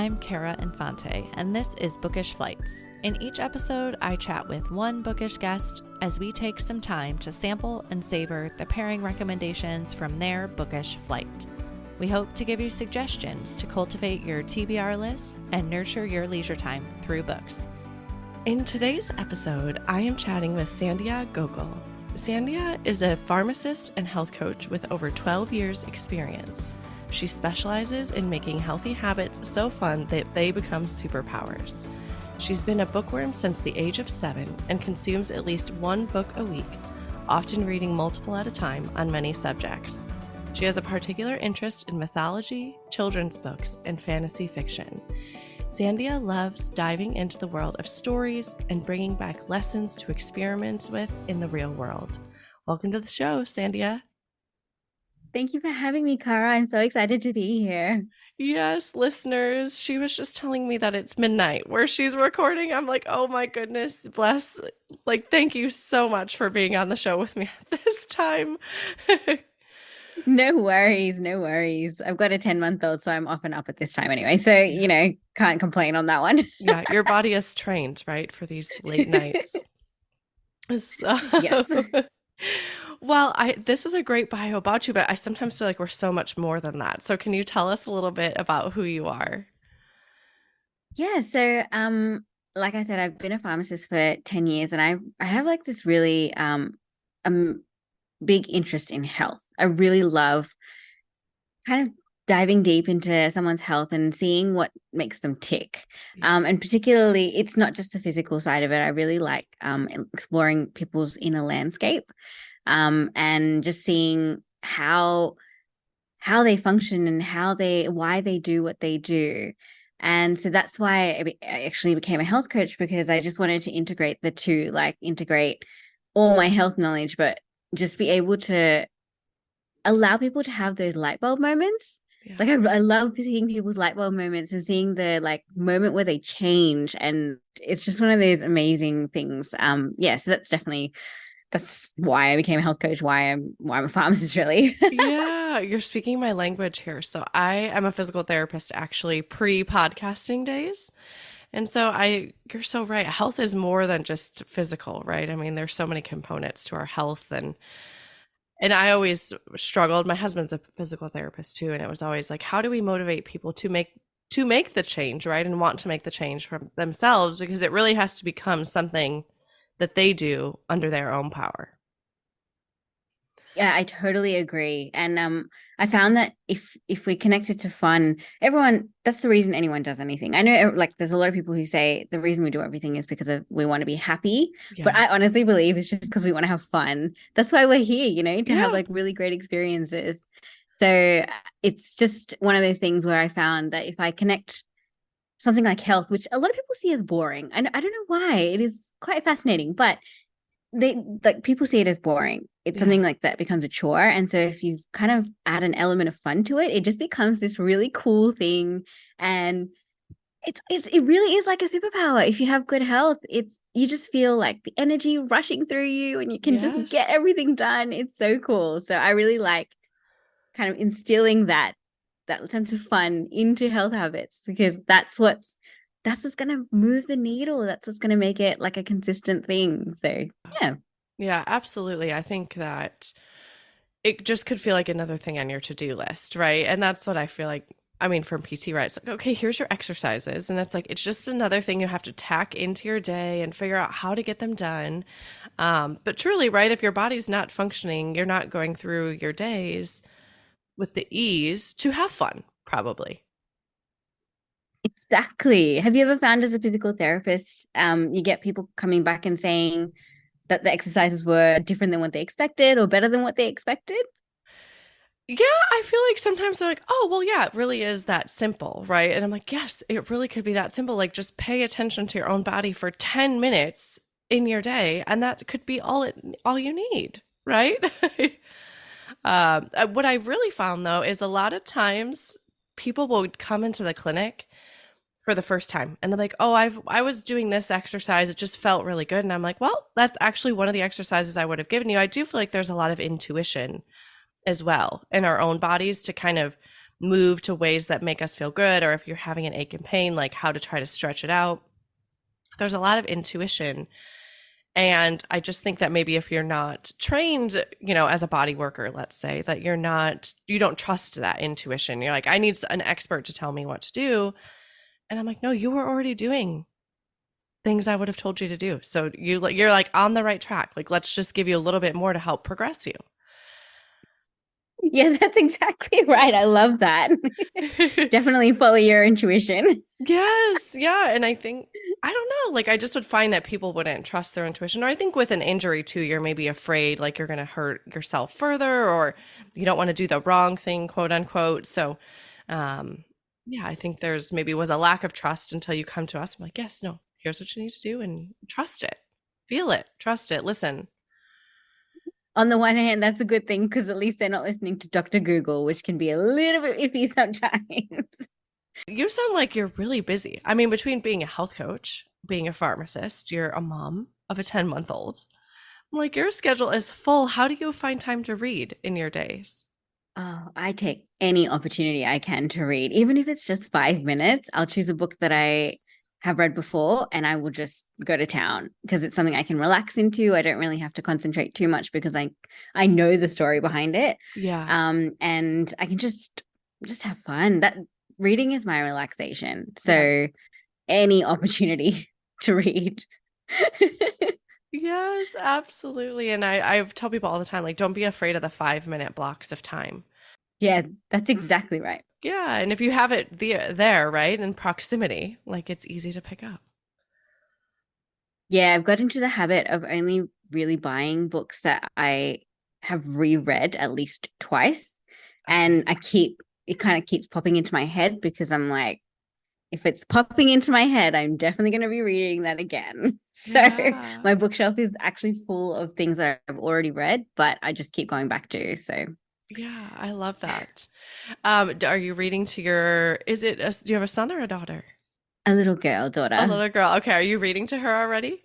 I'm Cara Infante, and this is Bookish Flights. In each episode, I chat with one bookish guest as we take some time to sample and savor the pairing recommendations from their bookish flight. We hope to give you suggestions to cultivate your TBR list and nurture your leisure time through books. In today's episode, I am chatting with Sandhya Gokal. Sandhya is a pharmacist and health coach with over 12 years experience. She specializes in making healthy habits so fun that they become superpowers. She's been a bookworm since the age of 7 and consumes at least one book a week, often reading multiple at a time on many subjects. She has a particular interest in mythology, children's books, and fantasy fiction. Sandhya loves diving into the world of stories and bringing back lessons to experiment with in the real world. Welcome to the show, Sandhya. Thank you for having me, Cara. I'm so excited to be here. Yes, listeners, she was just telling me that it's midnight where she's recording. I'm like, oh my goodness, bless. Like, thank you so much for being on the show with me at this time. No worries, no worries. I've got a 10-month-old, so I'm often up at this time anyway. So, can't complain on that one. Yeah, your body is trained, right, for these late nights. So, Yes. well, this is a great bio about you, but I sometimes feel like we're so much more than that. So can you tell us a little bit about who you are? Yeah, so like I said, I've been a pharmacist for 10 years and I have like this really big interest in health. I really love kind of diving deep into someone's health and seeing what makes them tick. And particularly, it's not just the physical side of it. I really like exploring people's inner landscape and just seeing how they function and why they do what they do. And so that's why I actually became a health coach, because I just wanted to integrate the two, like integrate all my health knowledge, but just be able to allow people to have those light bulb moments. Yeah. Like I love seeing people's light bulb moments and seeing the like moment where they change, and it's just one of those amazing things. So that's why I became a health coach, why I'm a pharmacist, really. Yeah, you're speaking my language here. So I am a physical therapist actually pre-podcasting days. And so you're so right. Health is more than just physical, right? I mean, there's so many components to our health, and I always struggled. My husband's a physical therapist too, and it was always like, how do we motivate people to make the change, right? And want to make the change for themselves, because it really has to become something that they do under their own power. Yeah, I totally agree. And I found that if we connect it to fun, that's the reason anyone does anything. I know like there's a lot of people who say the reason we do everything is because we want to be happy. Yeah. But I honestly believe it's just because we want to have fun. That's why we're here, to have like really great experiences. So it's just one of those things where I found that if I connect something like health, which a lot of people see as boring, I don't know why, it is quite fascinating, but people see it as boring. It's something like that becomes a chore. And so if you kind of add an element of fun to it, it just becomes this really cool thing. And it really is like a superpower. If you have good health, you just feel like the energy rushing through you and you can just get everything done. It's so cool. So I really like kind of instilling that sense of fun into health habits, because that's what's going to move the needle. That's what's going to make it like a consistent thing. So, yeah. Yeah, absolutely. I think that it just could feel like another thing on your to-do list, right? And that's what I feel like. I mean, from PT, right? It's like, okay, here's your exercises. And it's like, it's just another thing you have to tack into your day and figure out how to get them done. But truly, right, if your body's not functioning, you're not going through your days with the ease to have fun, probably. Exactly. Have you ever found as a physical therapist, you get people coming back and saying that the exercises were different than what they expected or better than what they expected? Yeah, I feel like sometimes they're like, oh, well, yeah, it really is that simple, right? And I'm like, yes, it really could be that simple. Like, just pay attention to your own body for 10 minutes in your day, and that could be all you need, right? What I really found, though, is a lot of times people will come into the clinic for the first time and they're like, oh, I was doing this exercise, it just felt really good. And I'm like, well, that's actually one of the exercises I would have given you. I do feel like there's a lot of intuition as well in our own bodies to kind of move to ways that make us feel good, or if you're having an ache and pain, like how to try to stretch it out. There's a lot of intuition. And I just think that maybe if you're not trained, as a body worker, let's say that you don't trust that intuition. You're like, I need an expert to tell me what to do. And I'm like, no, you were already doing things I would have told you to do. So you're like on the right track. Like, let's just give you a little bit more to help progress you. Yeah, that's exactly right. I love that. Definitely follow your intuition. Yes. Yeah. And I think, I don't know, like I just would find that people wouldn't trust their intuition. Or I think with an injury too, you're maybe afraid like you're going to hurt yourself further, or you don't want to do the wrong thing, quote unquote. So, yeah, I think there's maybe was a lack of trust until you come to us. I'm like, yes, no, here's what you need to do, and trust it, feel it, trust it, listen. On the one hand, that's a good thing because at least they're not listening to Dr. Google, which can be a little bit iffy sometimes. You sound like you're really busy. I mean, between being a health coach, being a pharmacist, you're a mom of a 10-month-old. Like, your schedule is full. How do you find time to read in your days? Oh, I take any opportunity I can to read, even if it's just 5 minutes. I'll choose a book that I have read before and I will just go to town because it's something I can relax into. I don't really have to concentrate too much because I know the story behind it. Yeah. And I can just have fun. That reading is my relaxation. So Yeah. any opportunity to read. Yes, absolutely. And I tell people all the time, like, don't be afraid of the 5-minute blocks of time. Yeah, that's exactly right. Yeah. And if you have it there, right, in proximity, like it's easy to pick up. Yeah, I've got into the habit of only really buying books that I have reread at least twice. Okay. And it kind of keeps popping into my head because I'm like, if it's popping into my head, I'm definitely going to be reading that again. So Yeah. my bookshelf is actually full of things that I've already read, but I just keep going back to. So Yeah, I love that. Are you reading to do you have a son or a daughter? a little girl, A daughter. little girl. Okay, are you reading to her already?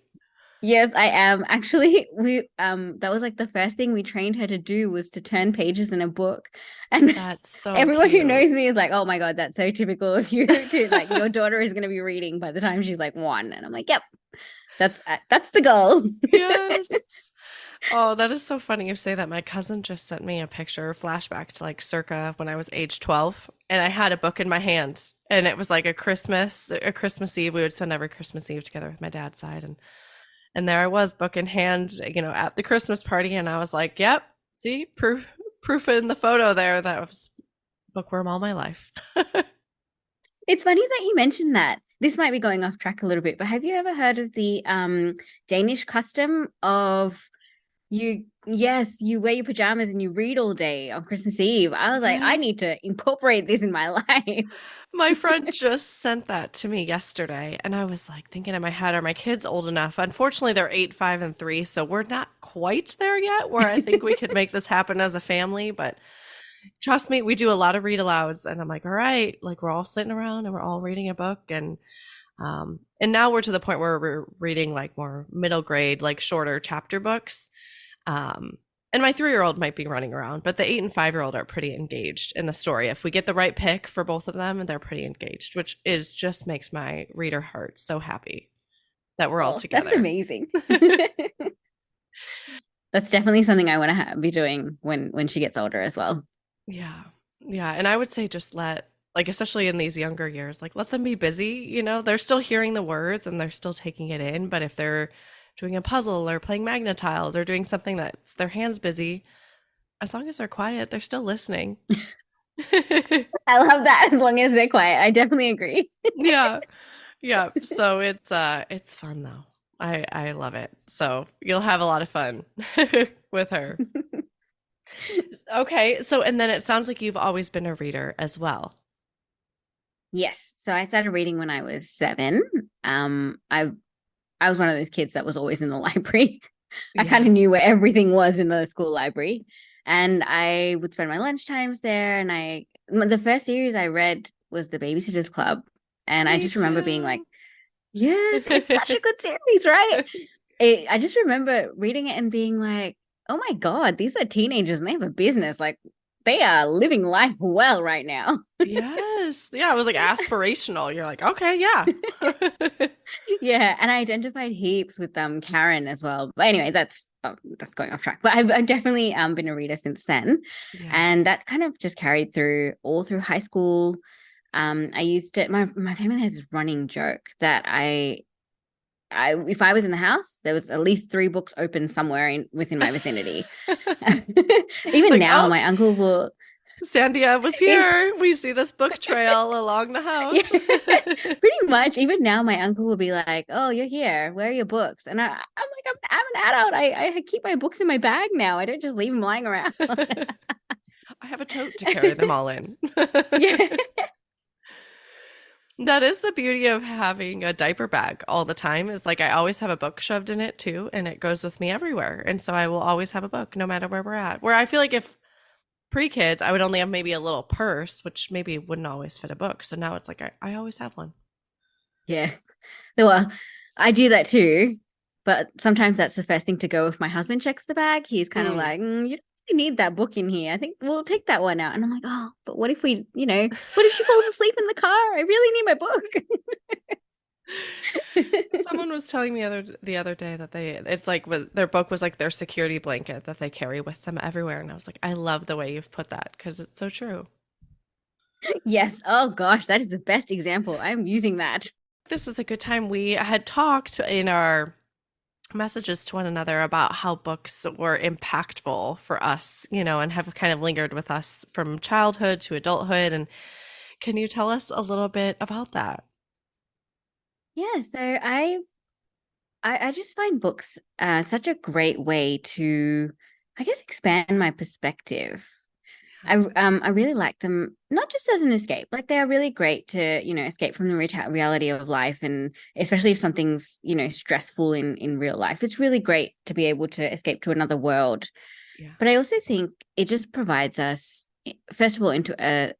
Yes, I am. Actually, we that was like the first thing we trained her to do was to turn pages in a book. And That's so everyone who cute. knows me is like, "Oh my God, that's so typical of you to like your daughter is going to be reading by the time she's like 1." And I'm like, "Yep. That's the goal." Yes. Oh, that is so funny you say that. My cousin just sent me a picture, flashback to like circa when I was age 12, and I had a book in my hand, and it was like a Christmas Eve. We would spend every Christmas Eve together with my dad's side, and there I was, book in hand, at the Christmas party, and I was like, "Yep, see, proof in the photo there that was bookworm all my life." It's funny that you mentioned that. This might be going off track a little bit, but have you ever heard of the Danish custom of you wear your pajamas and you read all day on Christmas Eve? I was like, I Yes. need to incorporate this in my life. My friend just sent that to me yesterday, and I was like thinking in my head, are my kids old enough? Unfortunately, they're 8, 5, and 3, so we're not quite there yet where I think we could make this happen as a family. But trust me, we do a lot of read alouds, and I'm like, all right, like we're all sitting around and we're all reading a book, and now we're to the point where we're reading like more middle grade, like shorter chapter books. Um, and my 3-year-old might be running around, but the 8 and 5-year-old are pretty engaged in the story. If we get the right pick for both of them, they're pretty engaged, which is just makes my reader heart so happy that we're all Oh, that's together. amazing. That's definitely something I want to be doing when she gets older as well. Yeah. Yeah. And I would say just like, especially in these younger years, like let them be busy. They're still hearing the words and they're still taking it in. But if they're doing a puzzle or playing magnetiles or doing something that's their hands busy, as long as they're quiet, they're still listening. I love that as long as they're quiet. I definitely agree. Yeah. Yeah. So it's fun though. I love it. So you'll have a lot of fun with her. Okay. So and then it sounds like you've always been a reader as well. Yes. So I started reading when I was 7. I was one of those kids that was always in the library. I kind Yeah. of knew where everything was in the school library. And I would spend my lunch times there. And the first series I read was The Babysitter's Club. And I Me just remember being like, too. yes, it's such a good series, right? I just remember reading it and being like, oh my God, these are teenagers and they have a business. Like, they are living life well right now. Yes. Yeah, it was like aspirational. You're like, okay, yeah. Yeah, and I identified heaps with Karen as well. But anyway, that's going off track. But I've definitely been a reader since then, Yeah. and that kind of just carried through all through high school. I used it. My family has this running joke that I if I was in the house, there was at least 3 books open somewhere within my vicinity. Even Like, now, oh, my uncle will. Sandia was here. We see this book trail along the house. Yeah, pretty much. Even now, my uncle will be like, "Oh, you're here. Where are your books?" And I'm like, I'm an adult. I keep my books in my bag now. I don't just leave them lying around. I have a tote to carry them all in. Yeah. That is the beauty of having a diaper bag all the time, is like I always have a book shoved in it too, and it goes with me everywhere. And so I will always have a book no matter where we're at. Where I feel like if pre-kids, I would only have maybe a little purse, which maybe wouldn't always fit a book. So now it's like I always have one. Yeah. Well, I do that too, but sometimes that's the first thing to go if my husband checks the bag. He's kind of Mm. like, you don't really need that book in here. I think we'll take that one out. And I'm like, oh, but what if what if she falls asleep in the car? I really need my book. Someone was telling me the other day that it's like their book was like their security blanket that they carry with them everywhere. And I was like, I love the way you've put that because it's so true. Yes. Oh gosh, that is the best example. I'm using that. This is a good time. We had talked in our messages to one another about how books were impactful for us, and have kind of lingered with us from childhood to adulthood. And can you tell us a little bit about that? Yeah. So I just find books such a great way to, I guess, expand my perspective. I really like them, not just as an escape. Like they are really great to escape from the reality of life, and especially if something's stressful in real life, it's really great to be able to escape to another world. Yeah. But I also think it just provides us, first of all, into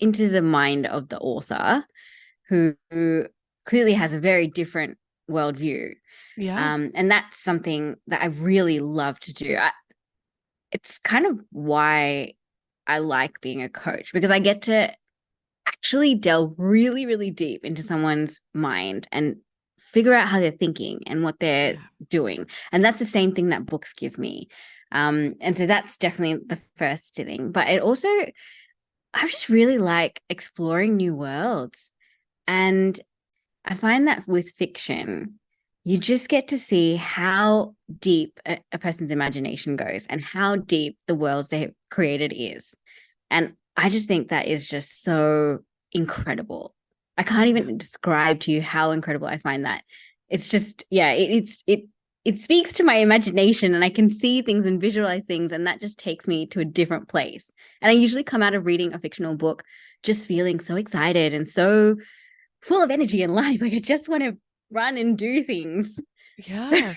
the mind of the author, who clearly has a very different worldview. Yeah. And that's something that I really love to do. It's kind of why I like being a coach, because I get to actually delve really, really deep into someone's mind and figure out how they're thinking and what they're doing. And that's the same thing that books give me. And so that's definitely the first thing. But it also, I just really like exploring new worlds. And I find that with fiction, you just get to see how deep a person's imagination goes and how deep the worlds they've created is. And I just think that is just so incredible. I can't even describe to you how incredible I find that. It's just, yeah, it speaks to my imagination, and I can see things and visualize things, and that just takes me to a different place. And I usually come out of reading a fictional book just feeling so excited and so full of energy and life. Like I just want to run and do things. Yeah.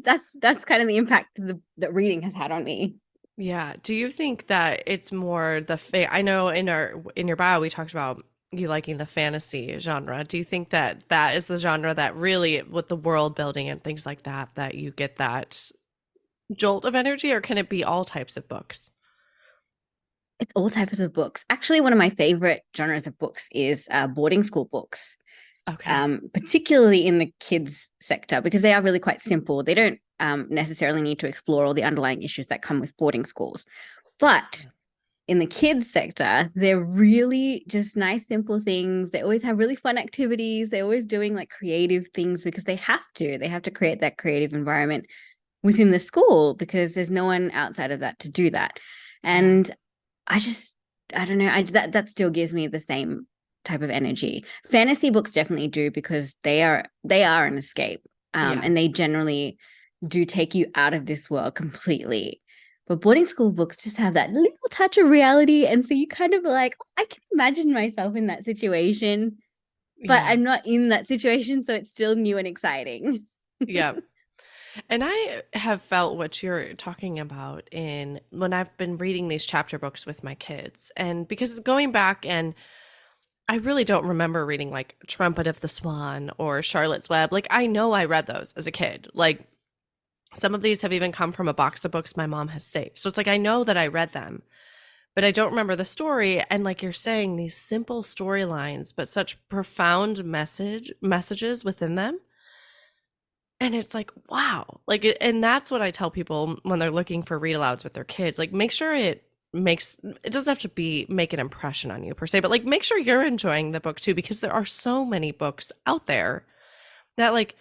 So that's kind of the impact that reading has had on me. Yeah. Do you think that it's more I know in your bio we talked about you liking the fantasy genre. Do you think that that is the genre that really, with the world building and things like that, that you get that jolt of energy, or can it be all types of books? It's all types of books. Actually, one of my favorite genres of books is boarding school books. Okay. Particularly in the kids sector, because they are really quite simple. They don't necessarily need to explore all the underlying issues that come with boarding schools. But in the kids sector, they're really just nice, simple things. They always have really fun activities. They're always doing like creative things because they have to. They have to create that creative environment within the school because there's no one outside of that to do that. And I don't know. That still gives me the same type of energy. Fantasy books definitely do, because they are an escape, and they generally do take you out of this world completely. But boarding school books just have that little touch of reality, and so you kind of like, oh, I can imagine myself in that situation, but I'm not in that situation, so it's still new and exciting. Yeah. And I have felt what you're talking about in when I've been reading these chapter books with my kids. And because going back, and I really don't remember reading like Trumpet of the Swan or Charlotte's Web. Like I know I read those as a kid. Like Some of these have even come from a box of books my mom has saved. So it's like I know that I read them, but I don't remember the story. And like you're saying, these simple storylines, but such profound messages within them. And it's like, wow. Like, and that's what I tell people when they're looking for read alouds with their kids. Like, make sure it doesn't have to make an impression on you per se, but like, make sure you're enjoying the book too, because there are so many books out there that like,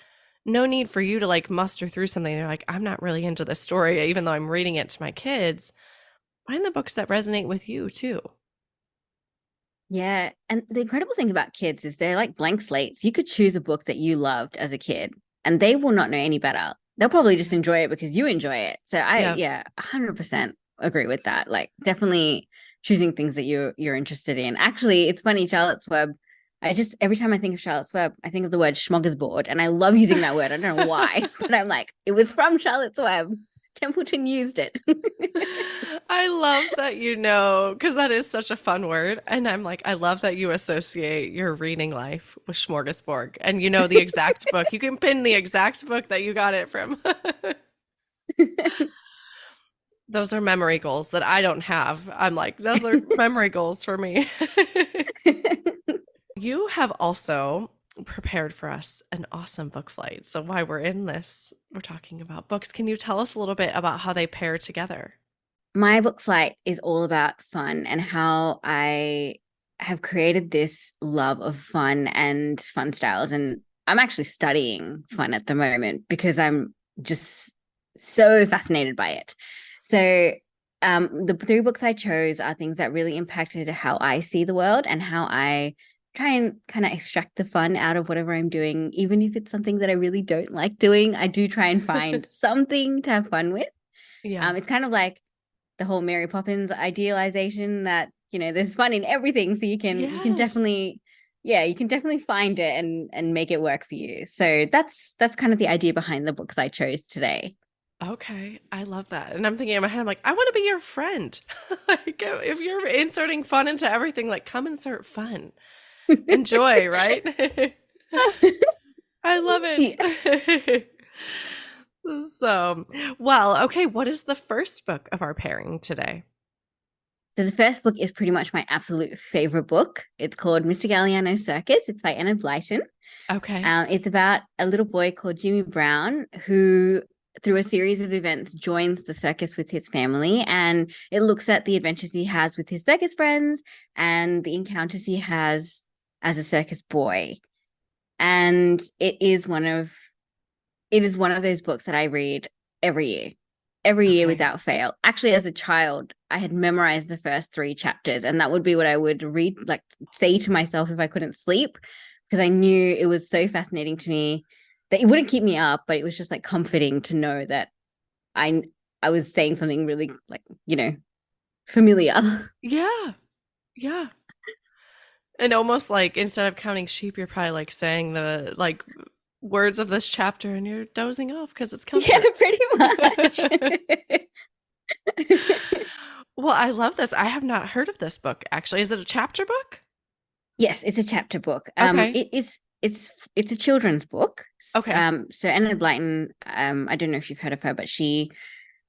no need for you to like muster through something. You're like, I'm not really into this story, even though I'm reading it to my kids. Find the books that resonate with you too. Yeah. And the incredible thing about kids is they're like blank slates. You could choose a book that you loved as a kid and they will not know any better. They'll probably just enjoy it because you enjoy it. So yeah, 100% agree with that. Like definitely choosing things that you're interested in. Actually, it's funny, Charlotte's Web. Every time I think of Charlotte's Web, I think of the word smorgasbord, and I love using that word. I don't know why, but I'm like, it was from Charlotte's Web. Templeton used it. I love that, because that is such a fun word. And I'm like, I love that you associate your reading life with smorgasbord and you know the exact book. You can pin the exact book that you got it from. Those are memory goals that I don't have. I'm like, those are memory goals for me. You have also prepared for us an awesome book flight. So while we're in this, we're talking about books. Can you tell us a little bit about how they pair together? My book flight is all about fun and how I have created this love of fun and fun styles. And I'm actually studying fun at the moment because I'm just so fascinated by it. So the 3 books I chose are things that really impacted how I see the world and how I try and kind of extract the fun out of whatever I'm doing. Even if it's something that I really don't like doing, I do try and find something to have fun with. Yeah. It's kind of like the whole Mary Poppins idealization that, there's fun in everything. So you can definitely, you can definitely find it and make it work for you. So that's kind of the idea behind the books I chose today. Okay, I love that. And I'm thinking in my head, I'm like, I want to be your friend. Like, if you're inserting fun into everything, like, come insert fun. Enjoy, right? I love it. Yeah. So, well, okay, what is the first book of our pairing today? So the first book is pretty much my absolute favorite book. It's called Mr. Galliano's Circus. It's by Enid Blyton. Okay. It's about a little boy called Jimmy Brown who, through a series of events, joins the circus with his family, and it looks at the adventures he has with his circus friends and the encounters he has as a circus boy. And it is one of those books that I read every year without fail. Actually, as a child, I had memorized the first 3 chapters, and that would be what I would read, like say to myself if I couldn't sleep, because I knew it was so fascinating to me that it wouldn't keep me up, but it was just like comforting to know that I was saying something really like, familiar. Yeah. Yeah. And almost like instead of counting sheep, you're probably like saying the like words of this chapter and you're dozing off because it's comfort. Yeah, pretty much. Well, I love this. I have not heard of this book, actually. Is it a chapter book? Yes, it's a chapter book. Okay. It's a children's book. Okay. So Enid Blyton, I don't know if you've heard of her, but she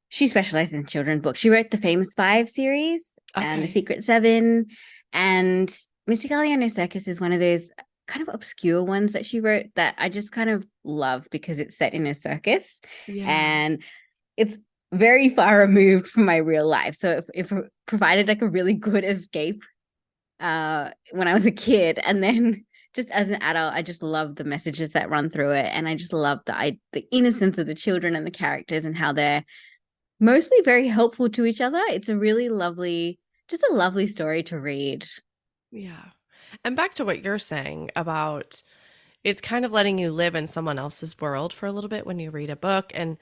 specializes in children's books. She wrote the Famous Five series and the Secret Seven, and Mr. Galliano's Circus is one of those kind of obscure ones that she wrote that I just kind of love because it's set in a circus and it's very far removed from my real life. So it provided like a really good escape when I was a kid, and then just as an adult, I just love the messages that run through it, and I just love the innocence of the children and the characters and how they're mostly very helpful to each other. It's a really lovely story to read. Yeah. And back to what you're saying about it's kind of letting you live in someone else's world for a little bit when you read a book. And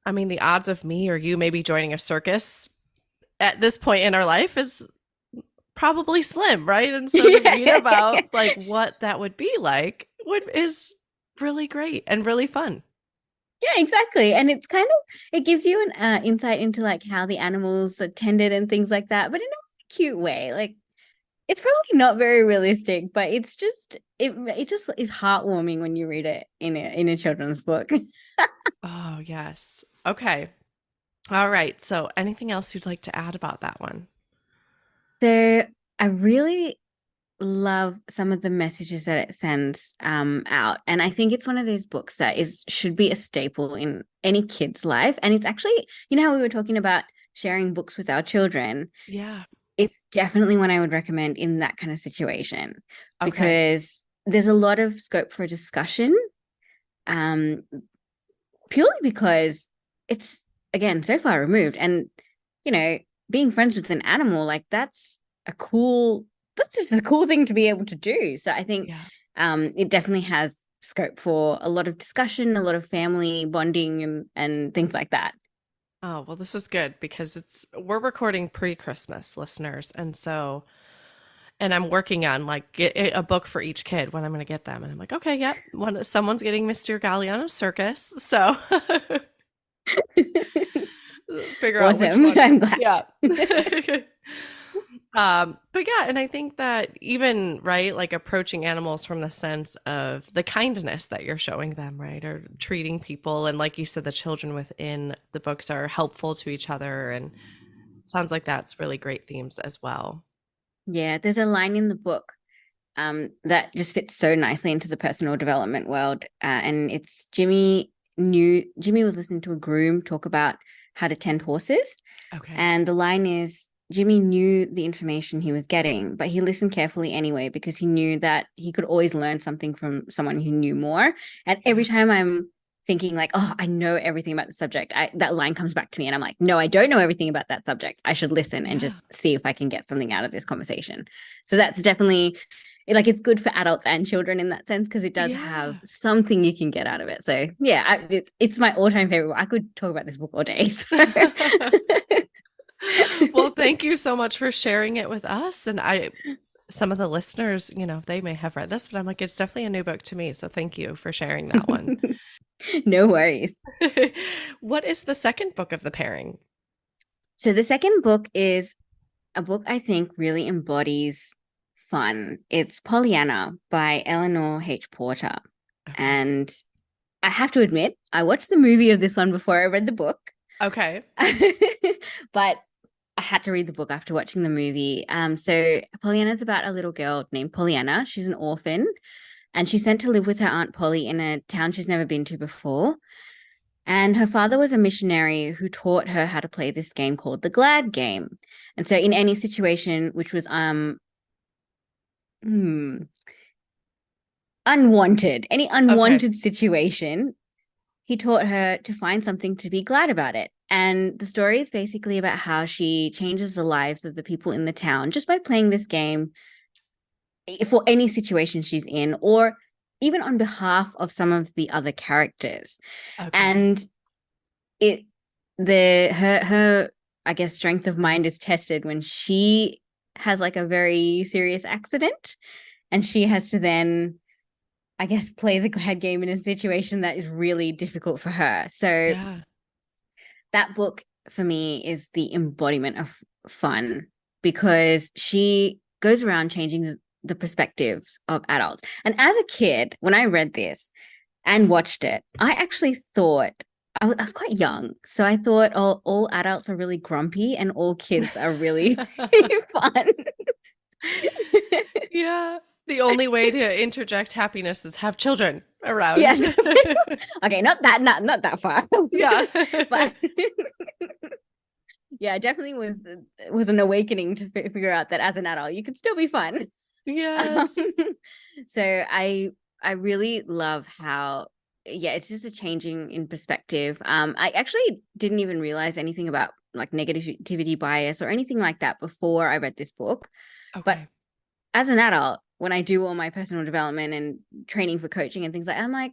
I mean, the odds of me or you maybe joining a circus at this point in our life is probably slim, right? And so to read about like what that would be like is really great and really fun. Yeah, exactly. And it's kind of, it gives you an insight into like how the animals are tended and things like that, but in a cute way. Like it's probably not very realistic, but it's just it just is heartwarming when you read it in a children's book. Oh, yes. Okay. All right. So, anything else you'd like to add about that one? So I really love some of the messages that it sends out, and I think it's one of those books that is should be a staple in any kid's life. And it's actually, you know how we were talking about sharing books with our children, Yeah. it's definitely one I would recommend in that kind of situation, Okay. because there's a lot of scope for discussion, um purely because it's, again, so far removed. And you know, being friends with an animal, like that's just a cool thing to be able to do. So I think Yeah. it definitely has scope for a lot of discussion, a lot of family bonding, and things like that. Oh, well, this is good because we're recording pre-Christmas, listeners. And I'm working on like a book for each kid when I'm going to get them. And I'm like, okay, yep, someone's getting Mr. Galliano's Circus. So figure out which Awesome. one. I'm glad. Yeah. But yeah, and I think that even, right, like approaching animals from the sense of the kindness that you're showing them, right, or treating people. And like you said, the children within the books are helpful to each other. And sounds like that's really great themes as well. Yeah, there's a line in the book that just fits so nicely into the personal development world. And it's Jimmy was listening to a groom talk about how to tend horses. Okay. And the line is, Jimmy knew the information he was getting, but he listened carefully anyway, because he knew that he could always learn something from someone who knew more. And every time I'm thinking like, oh, I know everything about the subject, that line comes back to me and I'm like, no, I don't know everything about that subject. I should listen and Yeah. just see if I can get something out of this conversation. So that's definitely, like, it's good for adults and children in that sense, because it does have Yeah. something you can get out of it. So yeah, it's my all-time favorite. I could talk about this book all day. So. Well, thank you so much for sharing it with us. And some of the listeners, they may have read this, but I'm like, it's definitely a new book to me. So thank you for sharing that one. No worries. What is the second book of the pairing? So the second book is a book I think really embodies fun. It's Pollyanna by Eleanor H. Porter. Okay. And I have to admit, I watched the movie of this one before I read the book. Okay. But I had to read the book after watching the movie. So Pollyanna's about a little girl named Pollyanna. She's an orphan, and she's sent to live with her Aunt Polly in a town she's never been to before. And her father was a missionary who taught her how to play this game called the Glad game. And so in any situation which was any Okay. unwanted situation, he taught her to find something to be glad about it. And the story is basically about how she changes the lives of the people in the town just by playing this game for any situation she's in, or even on behalf of some of the other characters. Okay. And it the her I guess strength of mind is tested when she has like a very serious accident, and she has to then, I guess, play the glad game in a situation that is really difficult for her. So Yeah. that book for me is the embodiment of fun, because she goes around changing the perspectives of adults. And as a kid, when I read this and watched it, I actually thought, I was quite young, so I thought all adults are really grumpy and all kids are really fun. Yeah. The only way to interject happiness is have children around. Yes. Okay, not that far. Yeah. But yeah, it definitely was an awakening to figure out that as an adult you could still be fun. Um, Yes. so I really love how, yeah, it's just a changing in perspective. I actually didn't even realize anything about like negativity bias or anything like that before I read this book. But Okay. as an adult, when I do all my personal development and training for coaching and things like that, I'm like,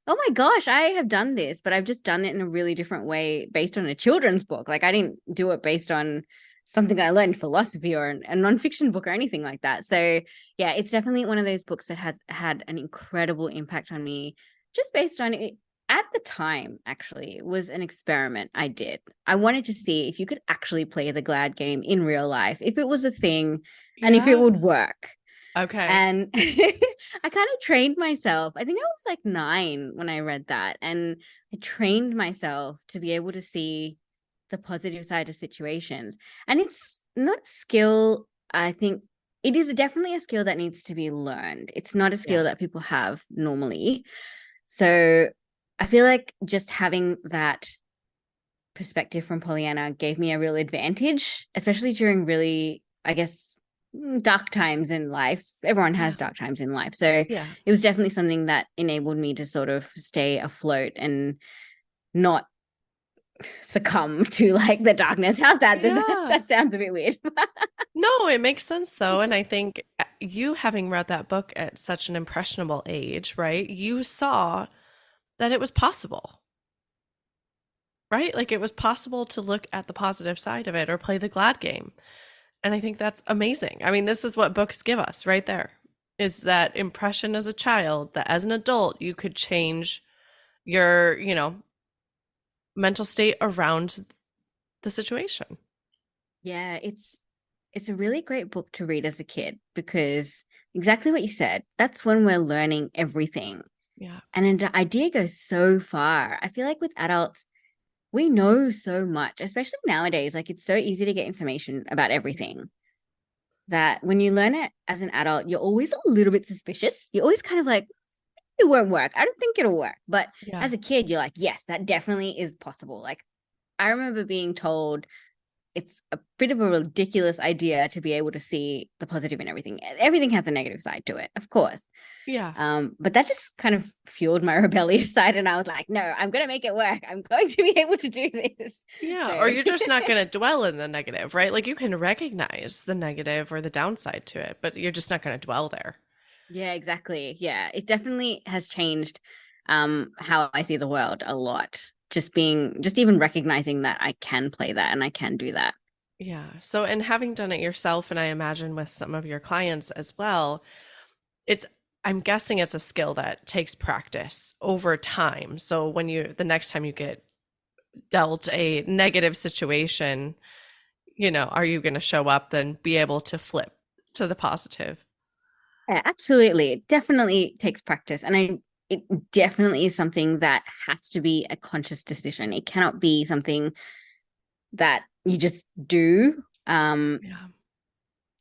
oh my gosh, I have done this, but I've just done it in a really different way based on a children's book. Like I didn't do it based on something that I learned in philosophy or a nonfiction book or anything like that. So yeah, it's definitely one of those books that has had an incredible impact on me, just based on it. At the time, actually, it was an experiment I did. I wanted to see if you could actually play the glad game in real life, if it was a thing and if it Yeah. would work. Okay. And I kind of trained myself. I think I was like 9 when I read that. And I trained myself to be able to see the positive side of situations. And it's not a skill, I think it is definitely a skill that needs to be learned. It's not a skill that people have normally. So I feel like just having that perspective from Pollyanna gave me a real advantage, especially during really, I guess, dark times in life. Everyone has dark times in life. So Yeah. it was definitely something that enabled me to sort of stay afloat and not succumb to like the darkness. How's that? Yeah. That sounds a bit weird. No, it makes sense though. And I think you having read that book at such an impressionable age, right? You saw that it was possible, right? Like it was possible to look at the positive side of it or play the glad game. And I think that's amazing. I mean, this is what books give us right there, is that impression as a child that as an adult you could change your, mental state around the situation. Yeah, it's a really great book to read as a kid because exactly what you said, that's when we're learning everything. Yeah. And the idea goes so far. I feel like with adults, we know so much, especially nowadays. Like it's so easy to get information about everything that when you learn it as an adult, you're always a little bit suspicious. You're always kind of like, it won't work. I don't think it'll work. But Yeah. as a kid, you're like, yes, that definitely is possible. Like I remember being told it's a bit of a ridiculous idea to be able to see the positive in everything. Everything has a negative side to it, of course. Yeah. But that just kind of fueled my rebellious side, and I was like, no, I'm going to make it work. I'm going to be able to do this. Yeah. Or you're just not going to dwell in the negative, right? Like you can recognize the negative or the downside to it, but you're just not going to dwell there. Yeah, exactly. Yeah, it definitely has changed how I see the world a lot. Just even recognizing that I can play that and I can do that. Yeah. So, and having done it yourself, and I imagine with some of your clients as well, I'm guessing it's a skill that takes practice over time. So when the next time you get dealt a negative situation, are you going to show up and be able to flip to the positive? Yeah, absolutely. It definitely takes practice. And it definitely is something that has to be a conscious decision. It cannot be something that you just do. Yeah.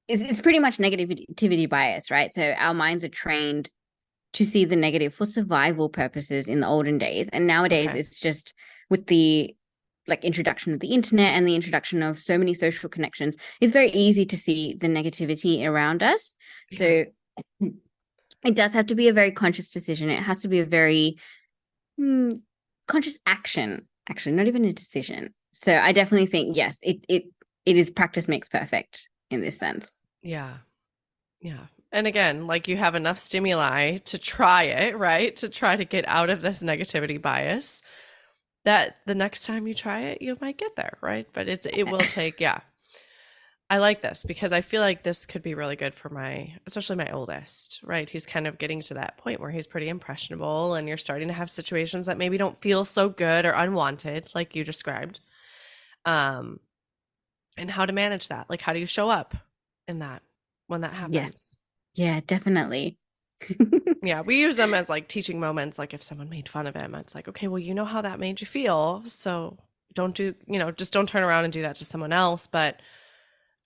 It's pretty much negativity bias, right? So our minds are trained to see the negative for survival purposes in the olden days. And nowadays Okay. it's just with the like introduction of the internet and the introduction of so many social connections, it's very easy to see the negativity around us. Yeah. So it does have to be a very conscious decision. It has to be a very conscious action, actually, not even a decision. So I definitely think, yes, it is practice makes perfect in this sense. Yeah. Yeah. And again, like you have enough stimuli to try it, right? To try to get out of this negativity bias that the next time you try it, you might get there, right? But it will take, yeah. I like this because I feel like this could be really good for especially my oldest, right? He's kind of getting to that point where he's pretty impressionable and you're starting to have situations that maybe don't feel so good or unwanted, like you described. And how to manage that. Like, how do you show up in that when that happens? Yes. Yeah, definitely. Yeah, we use them as like teaching moments. Like if someone made fun of him, it's like, okay, well, you know how that made you feel. So just don't turn around and do that to someone else. But,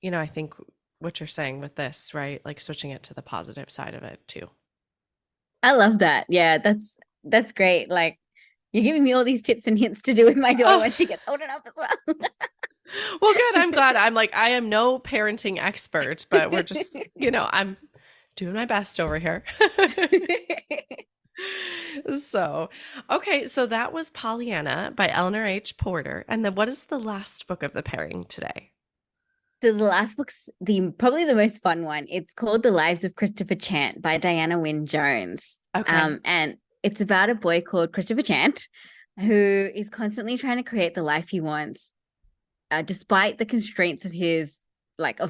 I think what you're saying with this, right? Like switching it to the positive side of it too. I love that. Yeah, that's great. Like you're giving me all these tips and hints to do with my daughter when she gets old enough as well. Well, good. I'm glad. I am no parenting expert, but we're just, I'm doing my best over here. So, okay. So that was Pollyanna by Eleanor H. Porter. And then what is the last book of the pairing today? So the last book's probably the most fun one. It's called The Lives of Christopher Chant by Diana Wynne Jones. Okay. And it's about a boy called Christopher Chant who is constantly trying to create the life he wants, despite the constraints of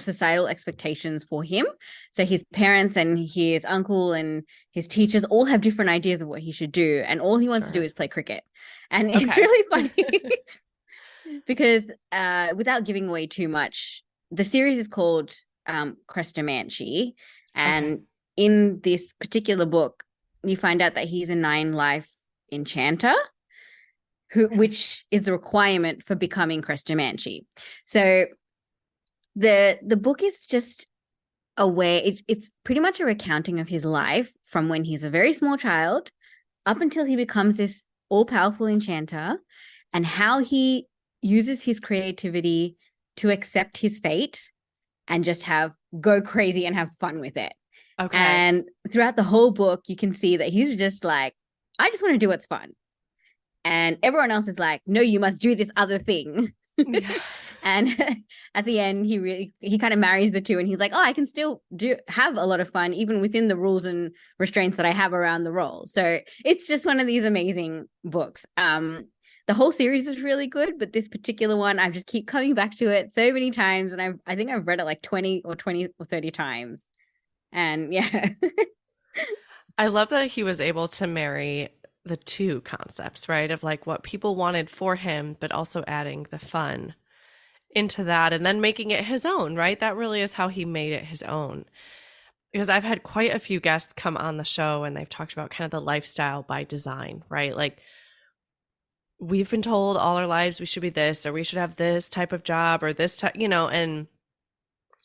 societal expectations for him. So his parents and his uncle and his teachers all have different ideas of what he should do. And all he wants to do is play cricket. And it's really funny because without giving away too much, the series is called Crestomanci. And in this particular book, you find out that he's a 9-life enchanter, which is the requirement for becoming Crestomanci. So the book is just a way, it's pretty much a recounting of his life from when he's a very small child up until he becomes this all-powerful enchanter, and how he uses his creativity to accept his fate and just go crazy and have fun with it. Okay. And throughout the whole book, you can see that he's just like, I just want to do what's fun. And everyone else is like, no, you must do this other thing. Yeah. And at the end, he kind of marries the two, and he's like, oh, I can still have a lot of fun even within the rules and restraints that I have around the role. So it's just one of these amazing books. The whole series is really good, but this particular one, I just keep coming back to it so many times, and I think I've read it like 20 or 30 times. And yeah. I love that he was able to marry the two concepts, right? Of like what people wanted for him, but also adding the fun into that and then making it his own, right? That really is how he made it his own. Because I've had quite a few guests come on the show and they've talked about kind of the lifestyle by design, right? Like we've been told all our lives we should be this, or we should have this type of job, or this type, and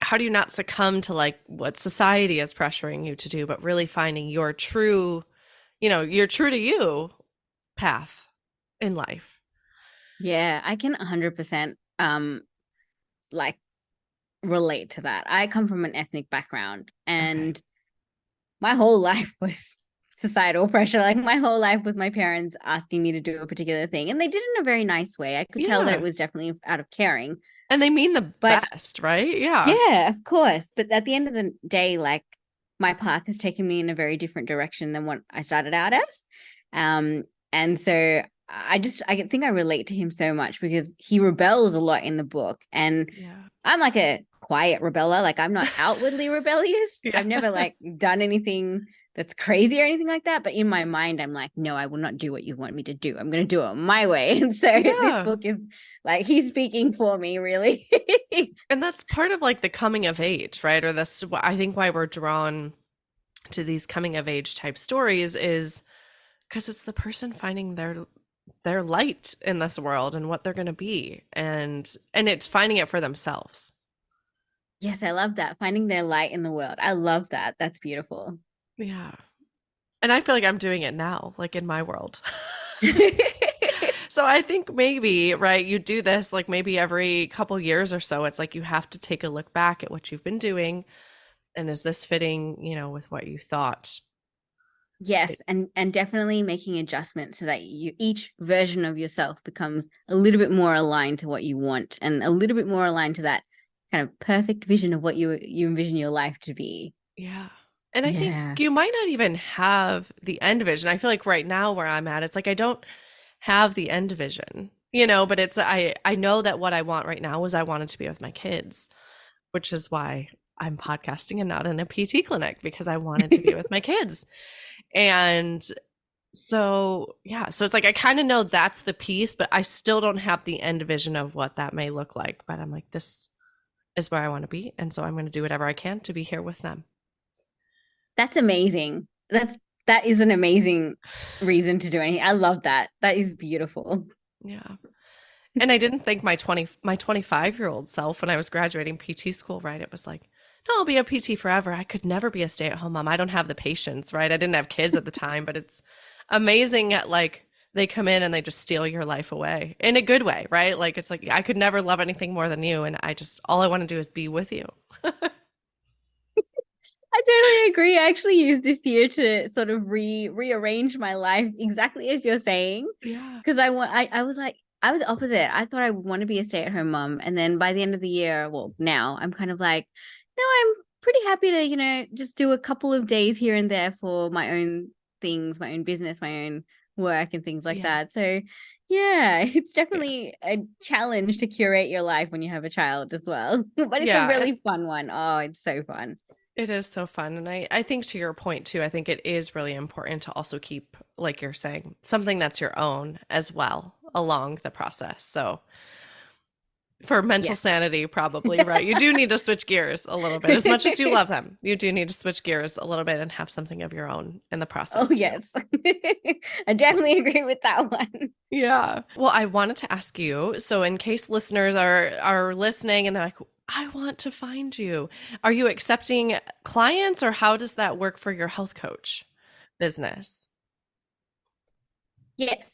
how do you not succumb to like what society is pressuring you to do, but really finding your true, your true to you path in life? Yeah, I can 100% like relate to that. I come from an ethnic background, and my whole life was societal pressure. Like my whole life was my parents asking me to do a particular thing, and they did it in a very nice way. I could tell that it was definitely out of caring. And they mean the best, right? Yeah. Yeah, of course. But at the end of the day, like my path has taken me in a very different direction than what I started out as. And so I think I relate to him so much because he rebels a lot in the book. And I'm like a quiet rebeller. Like I'm not outwardly rebellious. I've never like done anything that's crazy or anything like that. But in my mind, I'm like, no, I will not do what you want me to do. I'm going to do it my way. And so this book is like, he's speaking for me, really. And that's part of like the coming of age, right? Or this, I think why we're drawn to these coming of age type stories is because it's the person finding their light in this world and what they're going to be. And it's finding it for themselves. Yes, I love that. Finding their light in the world. I love that. That's beautiful. Yeah. And I feel like I'm doing it now, like in my world. So I think maybe, right, you do this like maybe every couple years or so. It's like you have to take a look back at what you've been doing. And is this fitting, with what you thought? Yes, and definitely making adjustments so that each version of yourself becomes a little bit more aligned to what you want and a little bit more aligned to that kind of perfect vision of what you envision your life to be. Yeah. And I think you might not even have the end vision. I feel like right now where I'm at, it's like I don't have the end vision, but it's I know that what I want right now is I wanted to be with my kids, which is why I'm podcasting and not in a PT clinic, because I wanted to be with my kids. And so so it's like I kind of know that's the piece, but I still don't have the end vision of what that may look like. But I'm like, this is where I want to be, and so I'm going to do whatever I can to be here with them. That's amazing. That is an amazing reason to do anything. I love that. That is beautiful. Yeah. And I didn't think my 25-year-old self when I was graduating PT school, right? It was like, no, I'll be a PT forever. I could never be a stay-at-home mom. I don't have the patience, right? I didn't have kids at the time, but it's amazing at like they come in and they just steal your life away in a good way, right? Like it's like I could never love anything more than you, and all I want to do is be with you. I totally agree. I actually used this year to sort of rearrange my life exactly as you're saying. Yeah. Because I was like, I was opposite. I thought I would want to be a stay-at-home mom. And then by the end of the year, well, now I'm kind of like, no, I'm pretty happy to, just do a couple of days here and there for my own things, my own business, my own work and things like that. So yeah, it's definitely a challenge to curate your life when you have a child as well. But it's a really fun one. Oh, it's so fun. It is so fun. And I think to your point too, I think it is really important to also keep, like you're saying, something that's your own as well along the process. So For mental Yes. sanity, probably, right? You do need to switch gears a little bit. As much as you love them, you do need to switch gears a little bit and have something of your own in the Oh, process, too. yes. I definitely agree with that one. Yeah. Well, I wanted to ask you, so in case listeners are listening and they're like, I want to find you. Are you accepting clients or how does that work for your health coach business? Yes.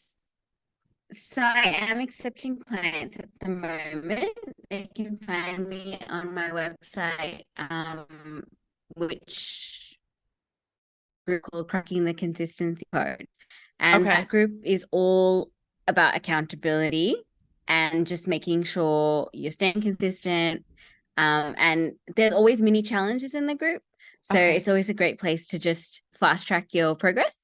So I am accepting clients at the moment. They can find me on my website, which we're called Cracking the Consistency Code. And Okay. that group is all about accountability and just making sure you're staying consistent. And there's always mini challenges in the group. So Okay. it's always a great place to just fast track your progress.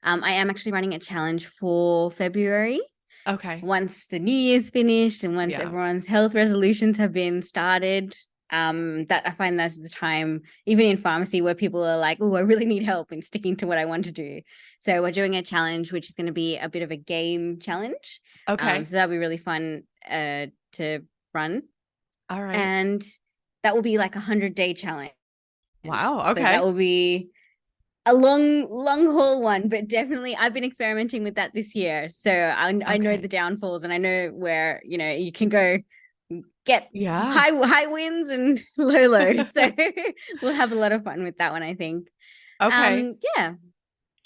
I am actually running a challenge for February. Okay. Once the new year's finished and once Yeah. everyone's health resolutions have been started, that I find that's the time, even in pharmacy, where people are like, oh, I really need help in sticking to what I want to do. So we're doing a challenge, which is going to be a bit of a game challenge. Okay. So that'll be really fun to run. All right. And that will be like 100-day challenge. Wow. So that Okay. will be a long haul one, but definitely I've been experimenting with that this year. So I know Okay. the downfalls and I know where, you can go get Yeah. high wins and low lows. So we'll have a lot of fun with that one, I think. Okay. Yeah.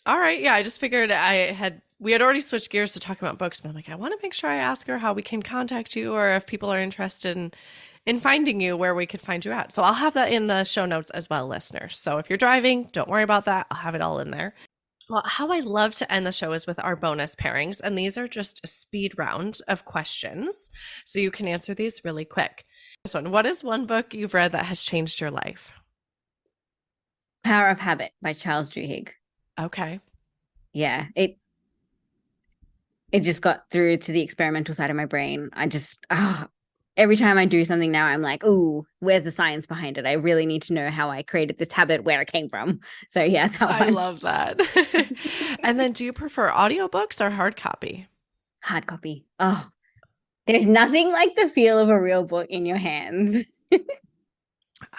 All right. Yeah, I just figured we had already switched gears to talk about books, but I'm like, I want to make sure I ask her how we can contact you or if people are interested in finding you, where we could find you at. So I'll have that in the show notes as well, listeners. So if you're driving, don't worry about that. I'll have it all in there. Well, how I love to end the show is with our bonus pairings, and these are just a speed round of questions. So you can answer these really quick. This one, what is one book you've read that has changed your life? Power of Habit by Charles Duhigg. Okay. Yeah, it just got through to the experimental side of my brain. Every time I do something now, I'm like, oh, where's the science behind it? I really need to know how I created this habit, where it came from. So yeah, that I one. love that. And then do you prefer audiobooks or hard copy? Hard copy. Oh, there's nothing like the feel of a real book in your hands.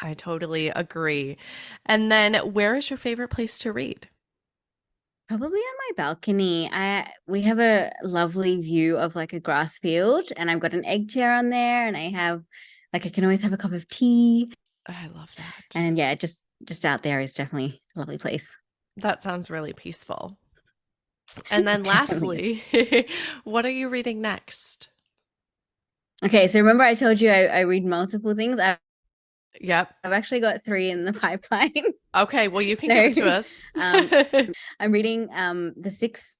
I totally agree. And then where is your favorite place to read? Probably on my balcony. We have a lovely view of like a grass field, and I've got an egg chair on there, and I can always have a cup of tea. I love that. And yeah, just out there is definitely a lovely place. That sounds really peaceful. And then Definitely. lastly, what are you reading next? Okay, so remember I told you I read multiple things. Yep. I've actually got 3 in the pipeline. Okay, well you can give it to us. I'm reading The Six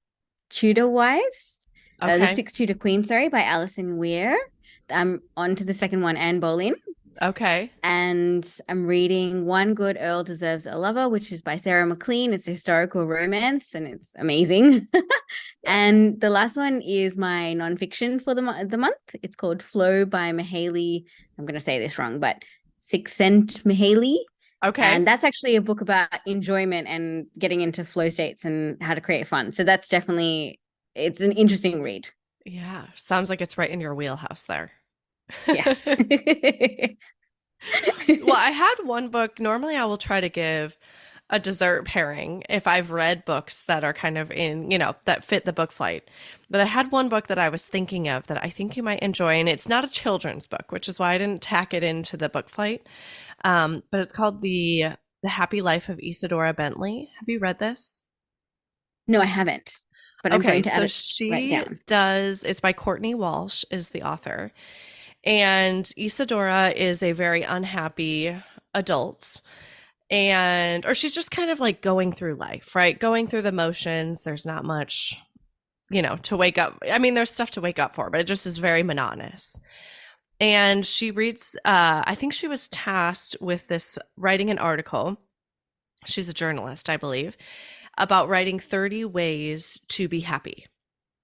Tudor Wives, The Okay. Six Tudor Queens, sorry, by Alison Weir. I'm on to the second one, Anne Boleyn. Okay. And I'm reading One Good Earl Deserves a Lover, which is by Sarah McLean. It's a historical romance and it's amazing. And the last one is my nonfiction for the month. It's called Flow by Mihaly. I'm going to say this wrong, but Csikszentmihalyi. Okay. And that's actually a book about enjoyment and getting into flow states and how to create fun. So that's definitely, it's an interesting read. Yeah, sounds like it's right in your wheelhouse there. Yes. Well, I had one book. Normally, I will try to give a dessert pairing if I've read books that are kind of that fit the book flight. But I had one book that I was thinking of that I think you might enjoy, and it's not a children's book, which is why I didn't tack it into the book flight. But it's called The Happy Life of Isadora Bentley. Have you read this? No, I haven't. But I'm going to add so it right down. it's by Courtney Walsh is the author. And Isadora is a very unhappy adult. Or she's just kind of like going through life, right? Going through the motions. There's not much, to wake up. I mean, there's stuff to wake up for, but it just is very monotonous. And she reads, I think she was tasked with writing an article. She's a journalist, I believe, about writing 30 ways to be happy.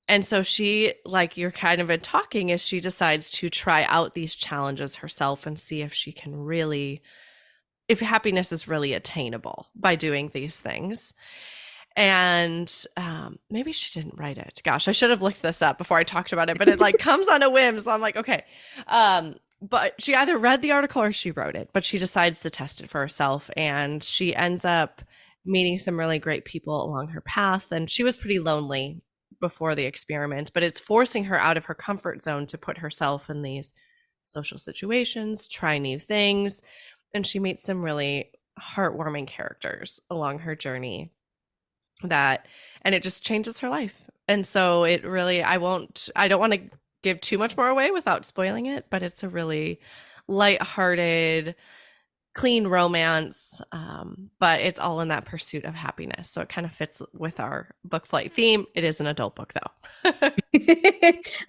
And so she, like you're kind of been talking, is she decides to try out these challenges herself and see if she can really, if happiness is really attainable by doing these things. And maybe she didn't write it. Gosh, I should have looked this up before I talked about it, but it like comes on a whim. So I'm like, okay. But she either read the article or she wrote it, but she decides to test it for herself. And she ends up meeting some really great people along her path. And she was pretty lonely before the experiment, but it's forcing her out of her comfort zone to put herself in these social situations, try new things. And she meets some really heartwarming characters along her journey and it just changes her life. And so it really, I don't want to give too much more away without spoiling it, but it's a really lighthearted, clean romance, but it's all in that pursuit of happiness. So it kind of fits with our book flight theme. It is an adult book though.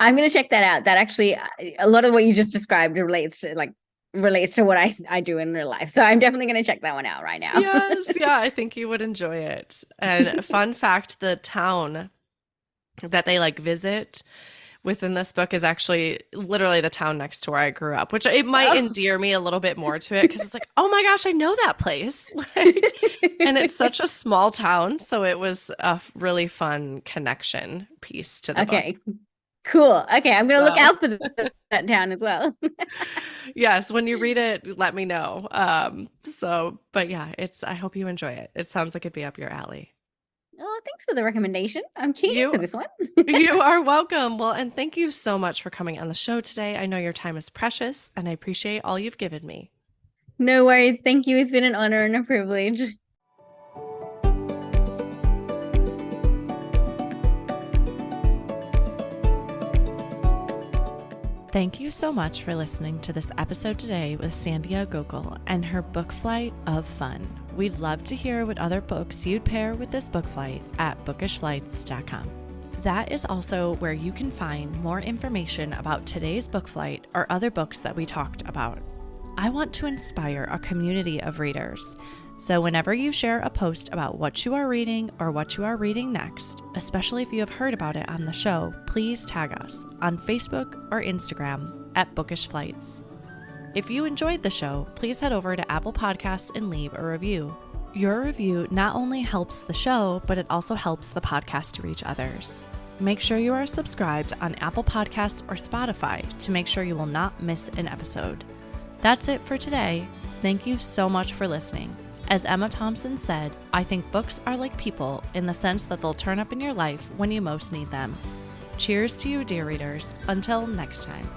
I'm going to check that out. That actually, a lot of what you just described relates to what I do in real life. So I'm definitely going to check that one out right now. Yes. Yeah. I think you would enjoy it. And fun fact, the town that they like visit within this book is actually literally the town next to where I grew up, which it might endear me a little bit more to it because it's like, oh my gosh, I know that place. And it's such a small town. So it was a really fun connection piece to the book. Cool. Okay, I'm going to look out for that town as well. Yes, when you read it, let me know. But yeah, I hope you enjoy it. It sounds like it'd be up your alley. Oh, thanks for the recommendation. I'm keen for this one. You are welcome. Well, and thank you so much for coming on the show today. I know your time is precious, and I appreciate all you've given me. No worries. Thank you. It's been an honor and a privilege. Thank you so much for listening to this episode today with Sandhya Gokal and her book flight of fun. We'd love to hear what other books you'd pair with this book flight at bookishflights.com. That is also where you can find more information about today's book flight or other books that we talked about. I want to inspire a community of readers. So whenever you share a post about what you are reading or what you are reading next, especially if you have heard about it on the show, please tag us on Facebook or Instagram at Bookish Flights. If you enjoyed the show, please head over to Apple Podcasts and leave a review. Your review not only helps the show, but it also helps the podcast to reach others. Make sure you are subscribed on Apple Podcasts or Spotify to make sure you will not miss an episode. That's it for today. Thank you so much for listening. As Emma Thompson said, I think books are like people in the sense that they'll turn up in your life when you most need them. Cheers to you, dear readers. Until next time.